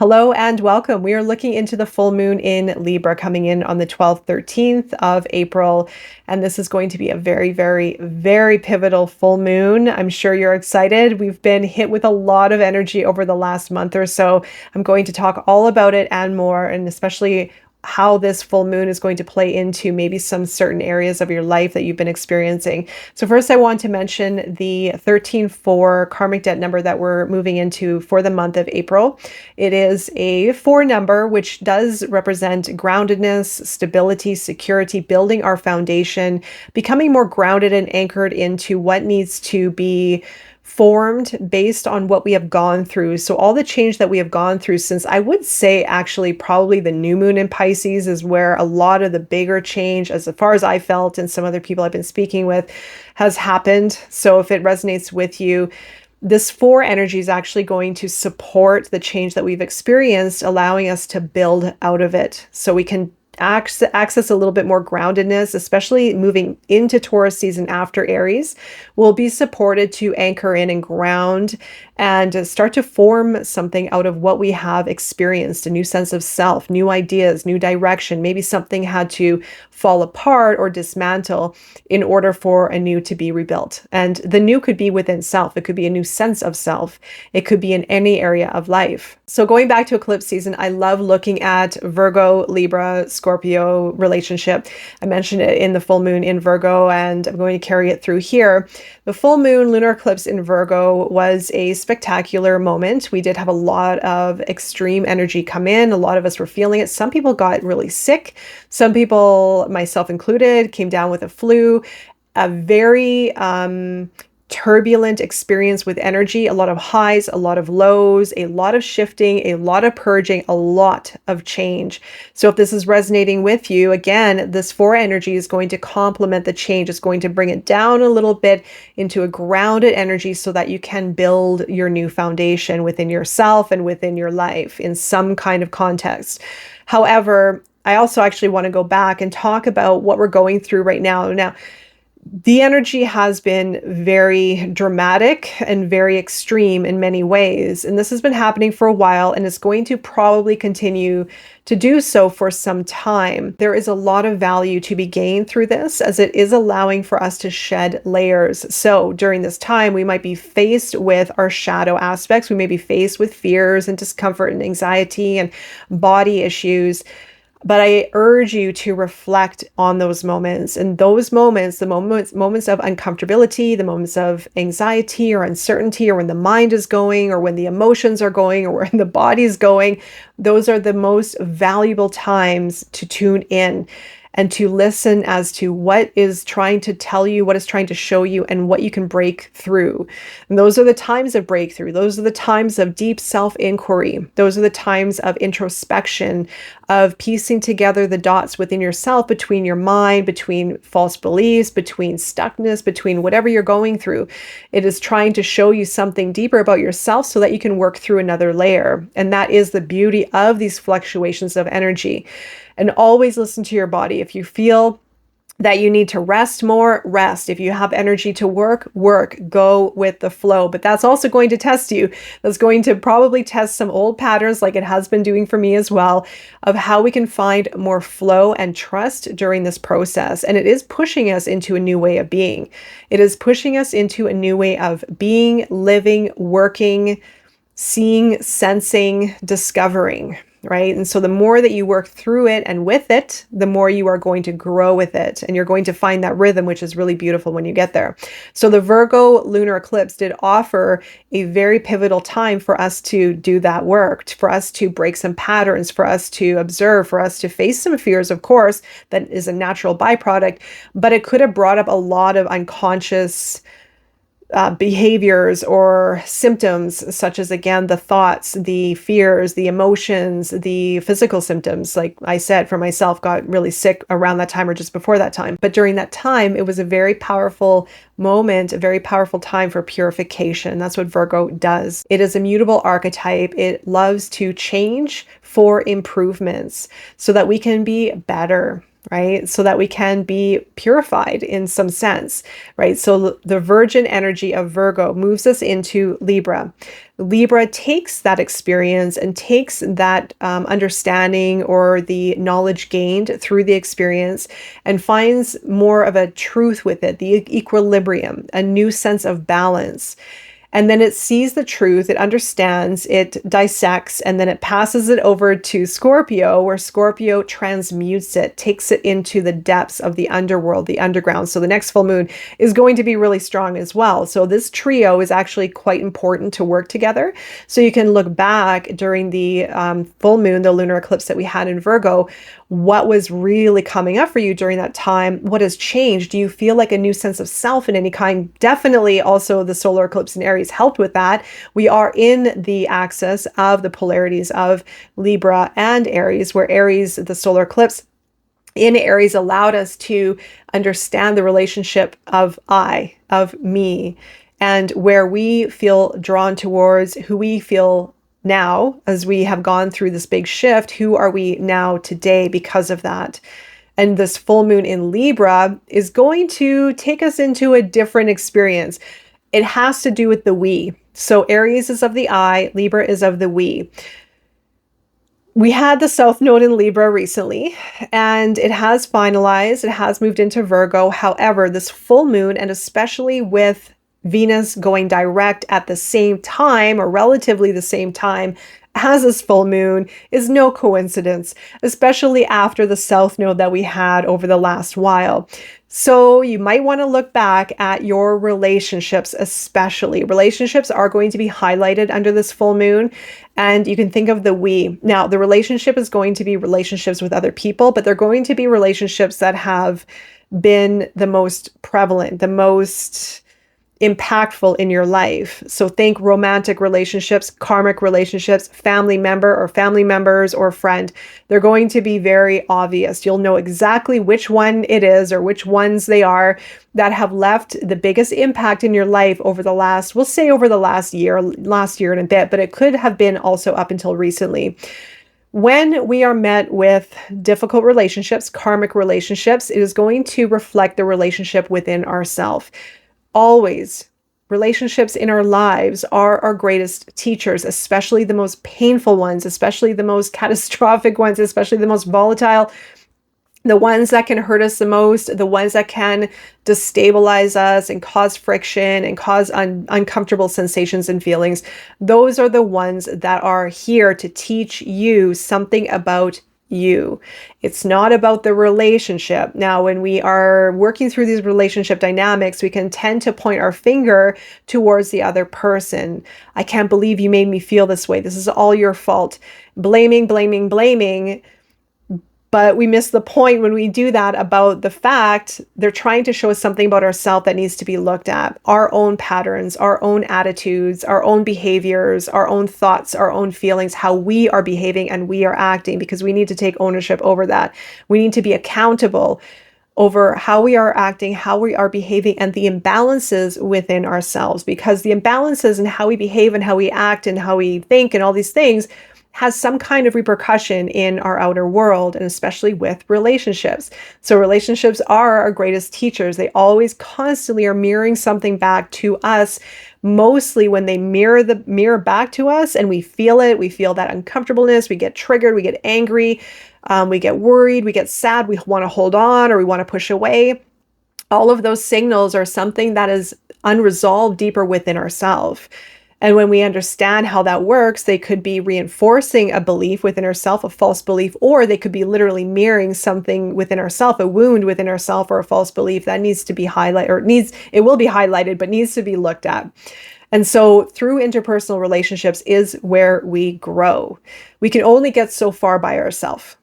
Hello and welcome. We are looking into the full moon in Libra coming in on the 12th, 13th of April. And this is going to be a very, very, very pivotal full moon. I'm sure you're excited. We've been hit with a lot of energy over the last month or so. I'm going to talk all about it and more, and especially how this full moon is going to play into maybe some certain areas of your life that you've been experiencing. So first, I want to mention the 13-4 karmic debt number that we're moving into for the month of April. It is a 4 number, which does represent groundedness, stability, security, building our foundation, becoming more grounded and anchored into what needs to be formed based on what we have gone through. So all the change that we have gone through since, I would say, actually probably the new moon in Pisces is where a lot of the bigger change, as far as I felt and some other people I've been speaking with, has happened. So if it resonates with you, this 4 energy is actually going to support the change that we've experienced, allowing us to build out of it so we can access a little bit more groundedness, especially moving into Taurus season after Aries. Will be supported to anchor in and ground and start to form something out of what we have experienced, a new sense of self, new ideas, new direction. Maybe something had to fall apart or dismantle in order for a new to be rebuilt. And the new could be within self. It could be a new sense of self. It could be in any area of life. So going back to eclipse season, I love looking at Virgo, Libra, Scorpio relationship. I mentioned it in the full moon in Virgo, and I'm going to carry it through here. The full moon lunar eclipse in Virgo was a spectacular moment. We did have a lot of extreme energy come in. A lot of us were feeling it. Some people got really sick. Some people, myself included, came down with a flu. A very turbulent experience with energy, a lot of highs, a lot of lows, a lot of shifting, a lot of purging, a lot of change. So if this is resonating with you, again, this 4 energy is going to complement the change. It's going to bring it down a little bit into a grounded energy so that you can build your new foundation within yourself and within your life in some kind of context. However, I also actually want to go back and talk about what we're going through right now. Now, the energy has been very dramatic and very extreme in many ways. And this has been happening for a while, and it's going to probably continue to do so for some time. There is a lot of value to be gained through this, as it is allowing for us to shed layers. So during this time, we might be faced with our shadow aspects. We may be faced with fears and discomfort and anxiety and body issues. But I urge you to reflect on those moments. And those moments, the moments of uncomfortability, the moments of anxiety or uncertainty, or when the mind is going, or when the emotions are going, or when the body is going, those are the most valuable times to tune in and to listen as to what is trying to tell you, what is trying to show you, and what you can break through. And those are the times of breakthrough. Those are the times of deep self-inquiry. Those are the times of introspection, of piecing together the dots within yourself, between your mind, between false beliefs, between stuckness, between whatever you're going through. It is trying to show you something deeper about yourself so that you can work through another layer. And that is the beauty of these fluctuations of energy. And always listen to your body. If you feel that you need to rest more, rest. If you have energy to work, work. Go with the flow. But that's also going to test you. That's going to probably test some old patterns, like it has been doing for me as well, of how we can find more flow and trust during this process. And it is pushing us into a new way of being. It is pushing us into a new way of being, living, working, seeing, sensing, discovering. Right? And so the more that you work through it and with it, the more you are going to grow with it. And you're going to find that rhythm, which is really beautiful when you get there. So the Virgo lunar eclipse did offer a very pivotal time for us to do that work, for us to break some patterns, for us to observe, for us to face some fears, of course, that is a natural byproduct, but it could have brought up a lot of unconscious behaviors or symptoms, such as, again, the thoughts, the fears, the emotions, the physical symptoms. Like I said, for myself, got really sick around that time or just before that time. But during that time, it was a very powerful moment, a very powerful time for purification. That's what Virgo does. It is a mutable archetype. It loves to change for improvements so that we can be better. right? So that we can be purified in some sense, right? So the virgin energy of Virgo moves us into Libra. Libra takes that experience and takes that understanding or the knowledge gained through the experience and finds more of a truth with it, the equilibrium, a new sense of balance. And then it sees the truth, it understands, it dissects, and then it passes it over to Scorpio, where Scorpio transmutes it, takes it into the depths of the underworld, the underground. So the next full moon is going to be really strong as well. So this trio is actually quite important to work together. So you can look back during the full moon, the lunar eclipse that we had in Virgo, what was really coming up for you during that time? What has changed? Do you feel like a new sense of self in any kind? Definitely also the solar eclipse in Aries helped with that. We are in the axis of the polarities of Libra and Aries, where Aries, the solar eclipse in Aries, allowed us to understand the relationship of I, of me, and where we feel drawn towards who we feel now as we have gone through this big shift. Who are we now today because of that? And this full moon in Libra is going to take us into a different experience. It has to do with the we. So Aries is of the I, Libra is of the we. We had the South Node in Libra recently, and it has finalized. It has moved into Virgo. However, this full moon, and especially with Venus going direct at the same time, or relatively the same time as this full moon, is no coincidence, especially after the South Node that we had over the last while. So you might want to look back at your relationships, especially. Relationships are going to be highlighted under this full moon, and you can think of the we. Now, the relationship is going to be relationships with other people, but they're going to be relationships that have been the most prevalent, the most impactful in your life. So think romantic relationships, karmic relationships, family member or family members or friend. They're going to be very obvious. You'll know exactly which one it is or which ones they are that have left the biggest impact in your life over the last, we'll say over the last year and a bit, but it could have been also up until recently. When we are met with difficult relationships, karmic relationships, it is going to reflect the relationship within ourselves. Always, relationships in our lives are our greatest teachers, especially the most painful ones, especially the most catastrophic ones, especially the most volatile, the ones that can hurt us the most, the ones that can destabilize us and cause friction and cause uncomfortable sensations and feelings. Those are the ones that are here to teach you something about you. It's not about the relationship. Now, when we are working through these relationship dynamics, we can tend to point our finger towards the other person. I can't believe you made me feel this way. This is all your fault. Blaming, blaming, blaming. But we miss the point when we do that about the fact they're trying to show us something about ourselves that needs to be looked at. Our own patterns, our own attitudes, our own behaviors, our own thoughts, our own feelings, how we are behaving and we are acting, because we need to take ownership over that. We need to be accountable over how we are acting, how we are behaving, and the imbalances within ourselves, because the imbalances in how we behave and how we act and how we think and all these things has some kind of repercussion in our outer world, and especially with relationships. So relationships are our greatest teachers. They always constantly are mirroring something back to us, mostly when they mirror back to us and we feel it. We feel that uncomfortableness, we get triggered, we get angry, we get worried, we get sad, we want to hold on or we want to push away. All of those signals are something that is unresolved deeper within ourselves. And when we understand how that works, they could be reinforcing a belief within ourselves, a false belief, or they could be literally mirroring something within ourselves, a wound within ourselves or a false belief that needs to be highlighted, or it will be highlighted, but needs to be looked at. And so through interpersonal relationships is where we grow. We can only get so far by ourselves.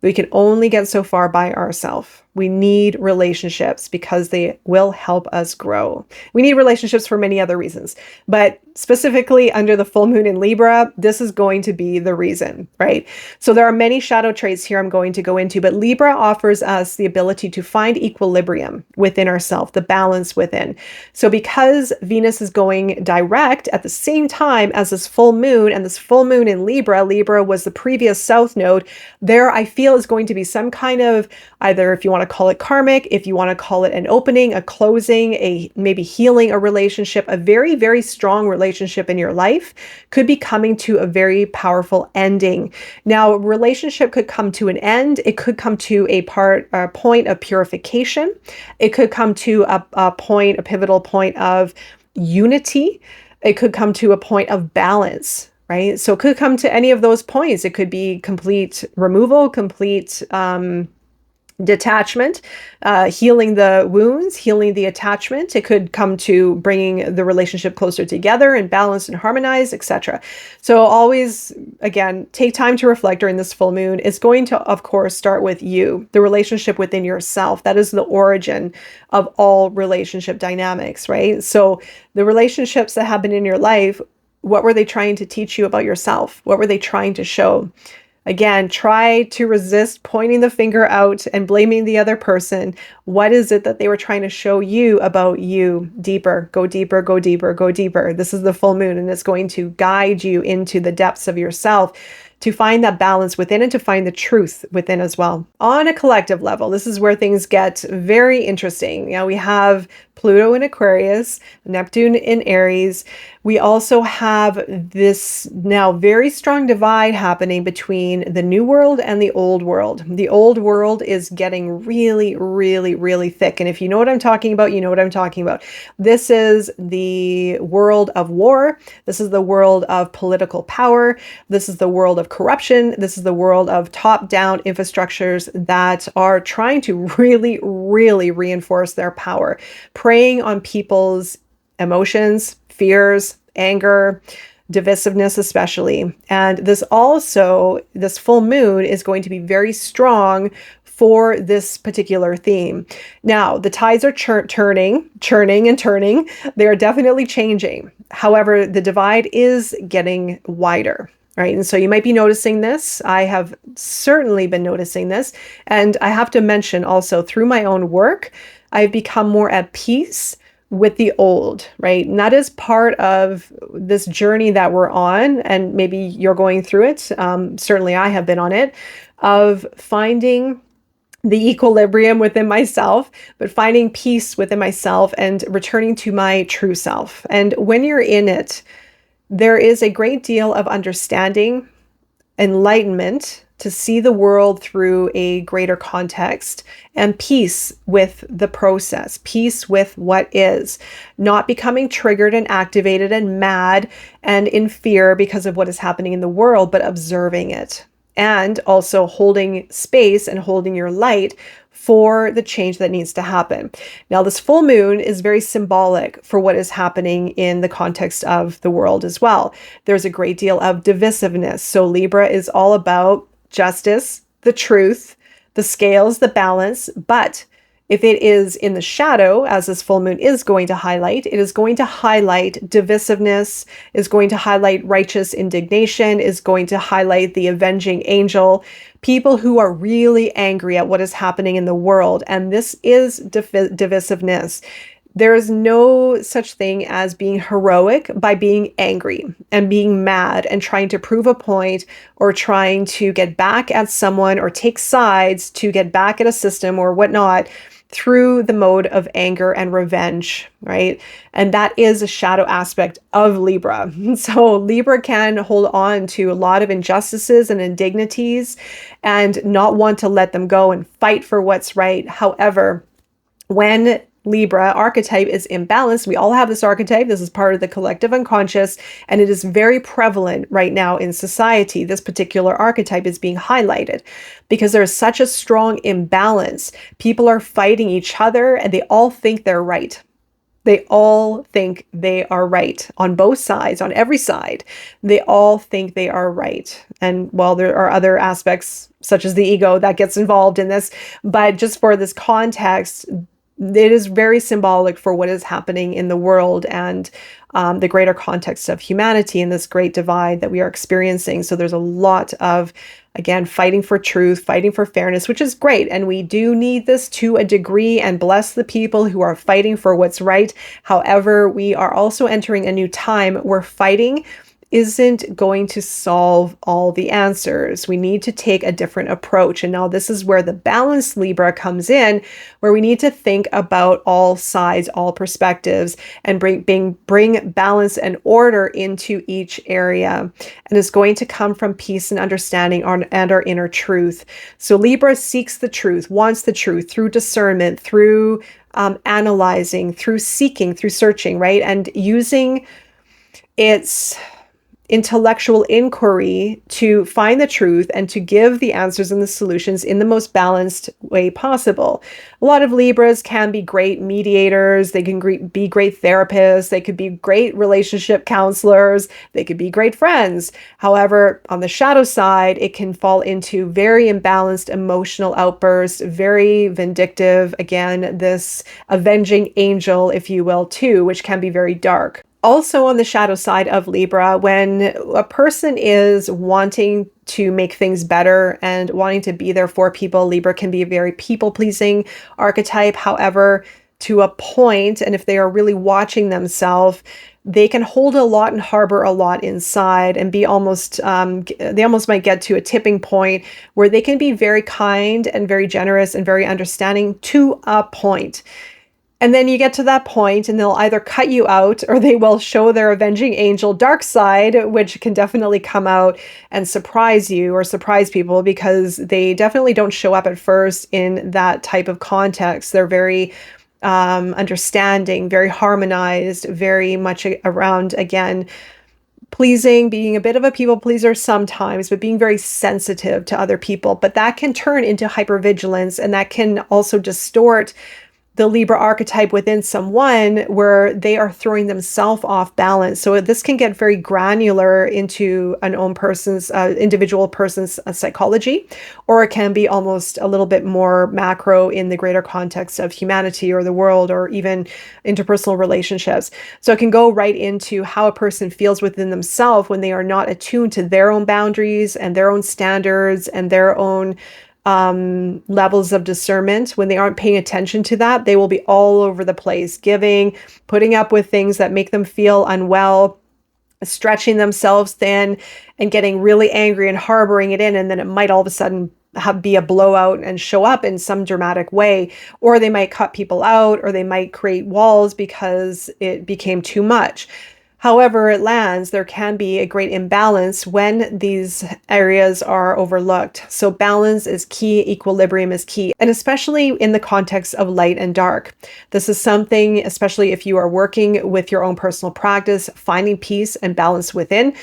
We can only get so far by ourselves. We need relationships because they will help us grow. We need relationships for many other reasons, but specifically under the full moon in Libra, this is going to be the reason, right? So there are many shadow traits here I'm going to go into, but Libra offers us the ability to find equilibrium within ourselves, the balance within. So because Venus is going direct at the same time as this full moon, and this full moon in Libra, Libra was the previous south node, there I feel is going to be some kind of, either if you want to call it karmic, if you want to call it an opening, a closing, a maybe healing a relationship, a very, very strong relationship in your life could be coming to a very powerful ending. Now, a relationship could come to an end. It could come to a point of purification. It could come to a point, a pivotal point of unity. It could come to a point of balance, right? So it could come to any of those points. It could be complete removal, complete detachment, healing the wounds, healing the attachment. It could come to bringing the relationship closer together and balanced and harmonized, etc. So always, again, take time to reflect during this full moon. It's going to, of course, start with you, the relationship within yourself. That is the origin of all relationship dynamics, right? So the relationships that have been in your life, what were they trying to teach you about yourself? What were they trying to show? Again, try to resist pointing the finger out and blaming the other person. What is it that they were trying to show you about you? Deeper, go deeper, go deeper, go deeper. This is the full moon, and it's going to guide you into the depths of yourself to find that balance within and to find the truth within as well. On a collective level, this is where things get very interesting. We have Pluto in Aquarius, Neptune in Aries. We also have this now very strong divide happening between the new world and the old world. The old world is getting really, really, really thick. And if you know what I'm talking about, you know what I'm talking about. This is the world of war. This is the world of political power. This is the world of corruption. This is the world of top-down infrastructures that are trying to really, really reinforce their power, preying on people's emotions, fears, anger, divisiveness especially. And this full moon is going to be very strong for this particular theme. Now, the tides are churning. They are definitely changing. However, the divide is getting wider. Right. And so you might be noticing this. I have certainly been noticing this. And I have to mention also, through my own work, I've become more at peace with the old, right? And that is part of this journey that we're on. And maybe you're going through it. Certainly I have been on it, of finding the equilibrium within myself, but finding peace within myself and returning to my true self. And when you're in it, there is a great deal of understanding, enlightenment, to see the world through a greater context, and peace with the process, peace with what is, not becoming triggered and activated and mad and in fear because of what is happening in the world, but observing it, and also holding space and holding your light for the change that needs to happen. Now, this full moon is very symbolic for what is happening in the context of the world as well. There's a great deal of divisiveness. So Libra is all about justice, the truth, the scales, the balance. But if it is in the shadow, as this full moon is going to highlight, it is going to highlight divisiveness, is going to highlight righteous indignation, is going to highlight the avenging angel, people who are really angry at what is happening in the world. And this is divisiveness. There is no such thing as being heroic by being angry and being mad and trying to prove a point or trying to get back at someone or take sides to get back at a system or whatnot through the mode of anger and revenge, right? And that is a shadow aspect of Libra. So Libra can hold on to a lot of injustices and indignities and not want to let them go and fight for what's right. However, when Libra archetype is imbalanced, we all have this archetype. This is part of the collective unconscious, and it is very prevalent right now in society. This particular archetype is being highlighted because there's such a strong imbalance. People are fighting each other and they all think they're right. They all think they are right on both sides, on every side. They all think they are right. And while there are other aspects such as the ego that gets involved in this, but just for this context, it is very symbolic for what is happening in the world and the greater context of humanity and this great divide that we are experiencing. So there's a lot of, again, fighting for truth, fighting for fairness, which is great. And we do need this to a degree, and bless the people who are fighting for what's right. However, we are also entering a new time where fighting isn't going to solve all the answers. We need to take a different approach. And now this is where the balanced Libra comes in, where we need to think about all sides, all perspectives, and bring balance and order into each area. And it's going to come from peace and understanding and our inner truth. So Libra seeks the truth, wants the truth through discernment, through analyzing, through seeking, through searching, right? And using its intellectual inquiry to find the truth and to give the answers and the solutions in the most balanced way possible. A lot of Libras can be great mediators. They can be great therapists. They could be great relationship counselors. They could be great friends. However, on the shadow side, it can fall into very imbalanced emotional outbursts, very vindictive. Again, this avenging angel, if you will, too, which can be very dark. Also on the shadow side of Libra, when a person is wanting to make things better and wanting to be there for people, Libra can be a very people-pleasing archetype. However, to a point, and if they are really watching themselves, they can hold a lot and harbor a lot inside and be almost, they almost might get to a tipping point where they can be very kind and very generous and very understanding to a point. And then you get to that point and they'll either cut you out or they will show their avenging angel dark side, which can definitely come out and surprise you or surprise people because they definitely don't show up at first in that type of context. They're very understanding, very harmonized, very much around, again, pleasing, being a bit of a people pleaser sometimes, but being very sensitive to other people. But that can turn into hypervigilance, and that can also distort the Libra archetype within someone where they are throwing themselves off balance. So this can get very granular into an own person's, individual person's psychology, or it can be almost a little bit more macro in the greater context of humanity or the world, or even interpersonal relationships. So it can go right into how a person feels within themselves when they are not attuned to their own boundaries and their own standards and their own levels of discernment. When they aren't paying attention to that, they will be all over the place, putting up with things that make them feel unwell, stretching themselves thin and getting really angry and harboring it in. And then it might all of a sudden be a blowout and show up in some dramatic way, or they might cut people out, or they might create walls because it became too much. However it lands, there can be a great imbalance when these areas are overlooked. So balance is key, equilibrium is key, and especially in the context of light and dark. This is something, especially if you are working with your own personal practice, finding peace and balance within.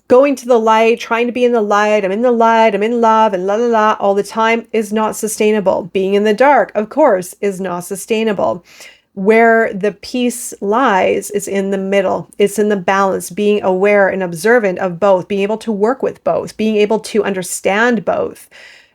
Going to the light, trying to be in the light, I'm in the light, I'm in love, and la la la all the time is not sustainable. Being in the dark, of course, is not sustainable. Where the peace lies is in the middle. It's in the balance, being aware and observant of both, being able to work with both, being able to understand both,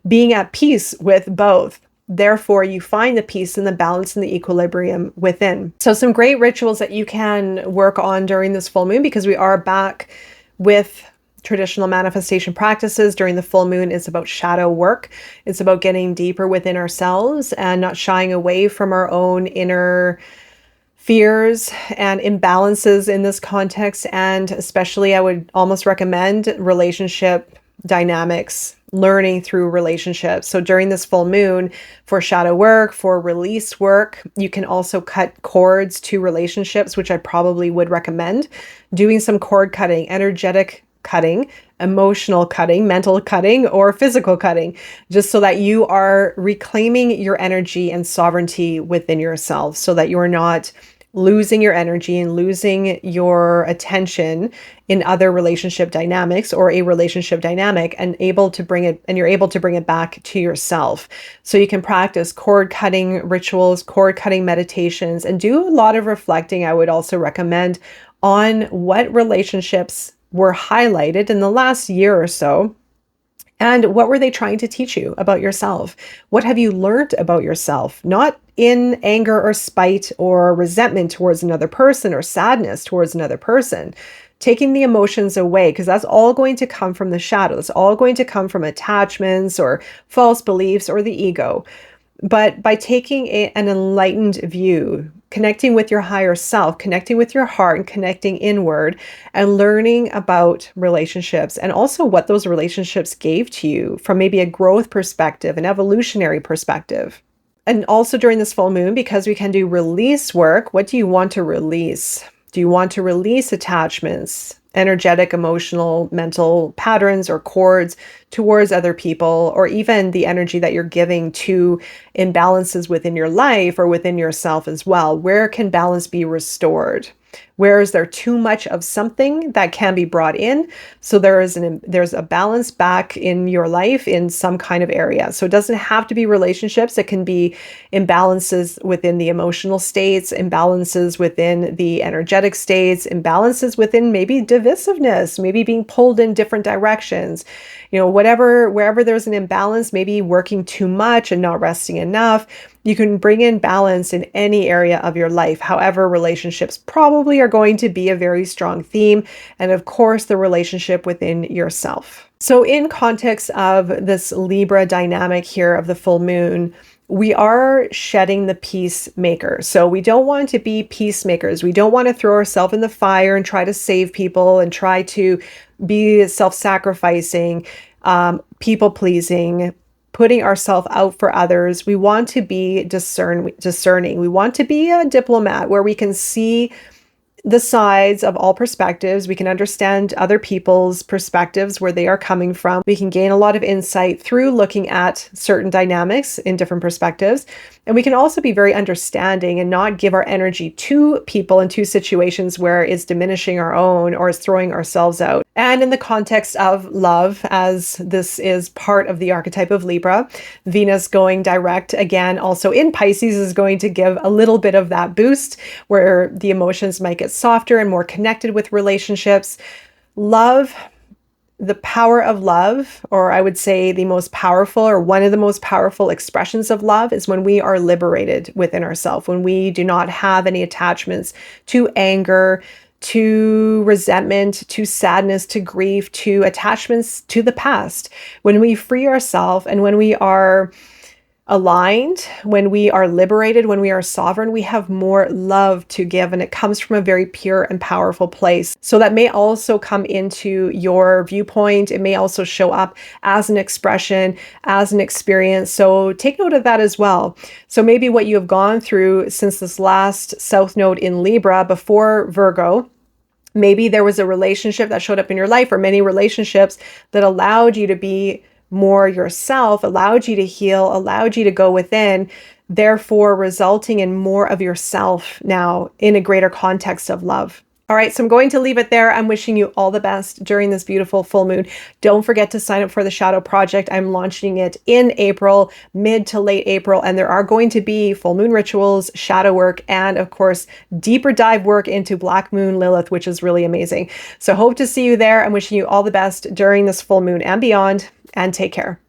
being at peace with both. Therefore, you find the peace and the balance and the equilibrium within. So some great rituals that you can work on during this full moon, because we are back with traditional manifestation practices during the full moon, is about shadow work. It's about getting deeper within ourselves and not shying away from our own inner fears and imbalances in this context. And especially, I would almost recommend relationship dynamics, learning through relationships. So during this full moon, for shadow work, for release work, you can also cut cords to relationships, which I probably would recommend. Doing some cord cutting, energetic cutting, emotional cutting, mental cutting, or physical cutting, just so that you are reclaiming your energy and sovereignty within yourself, so that you're not losing your energy and losing your attention in other relationship dynamics or a relationship dynamic, and you're able to bring it back to yourself. So you can practice cord cutting rituals, cord cutting meditations, and do a lot of reflecting. I would also recommend on what relationships were highlighted in the last year or so And what were they trying to teach you about yourself? What have you learned about yourself? Not in anger or spite or resentment towards another person or sadness towards another person. Taking the emotions away, because that's all going to come from the shadow. It's all going to come from attachments or false beliefs or the ego. But by taking an enlightened view, connecting with your higher self, connecting with your heart, and connecting inward, and learning about relationships and also what those relationships gave to you from maybe a growth perspective, an evolutionary perspective. And also during this full moon, because we can do release work, what do you want to release? Do you want to release attachments, energetic, emotional, mental patterns or cords towards other people, or even the energy that you're giving to imbalances within your life or within yourself as well? Where can balance be restored? Where is there too much of something that can be brought in? So there's a balance back in your life in some kind of area. So it doesn't have to be relationships. It can be imbalances within the emotional states, imbalances within the energetic states, imbalances within maybe divisiveness, maybe being pulled in different directions. You know, wherever there's an imbalance, maybe working too much and not resting enough. You can bring in balance in any area of your life. However, relationships probably are going to be a very strong theme. And of course, the relationship within yourself. So in context of this Libra dynamic here of the full moon, we are shedding the peacemaker. So we don't want to be peacemakers. We don't want to throw ourselves in the fire and try to save people and try to be self-sacrificing, people-pleasing, putting ourselves out for others. We want to be discerning. We want to be a diplomat where we can see the sides of all perspectives. We can understand other people's perspectives, where they are coming from. We can gain a lot of insight through looking at certain dynamics in different perspectives. And we can also be very understanding and not give our energy to people and to situations where it's diminishing our own or is throwing ourselves out. And in the context of love, as this is part of the archetype of Libra, Venus going direct again, also in Pisces, is going to give a little bit of that boost where the emotions might get softer and more connected with relationships. Love, the power of love, or I would say the most powerful or one of the most powerful expressions of love, is when we are liberated within ourselves, when we do not have any attachments to anger, to resentment, to sadness, to grief, to attachments to the past. When we free ourselves and when we are aligned, when we are liberated, when we are sovereign, we have more love to give, and it comes from a very pure and powerful place. So that may also come into your viewpoint. It may also show up as an expression, as an experience. So take note of that as well. So maybe what you have gone through since this last South Node in Libra before Virgo, maybe there was a relationship that showed up in your life, or many relationships that allowed you to be more yourself, allowed you to heal, allowed you to go within, therefore resulting in more of yourself now in a greater context of love. All right, so I'm going to leave it there. I'm wishing you all the best during this beautiful full moon. Don't forget to sign up for the Shadow Project. I'm launching it in April, mid to late April, and there are going to be full moon rituals, shadow work, and of course, deeper dive work into Black Moon Lilith, which is really amazing. So hope to see you there. I'm wishing you all the best during this full moon and beyond, and take care.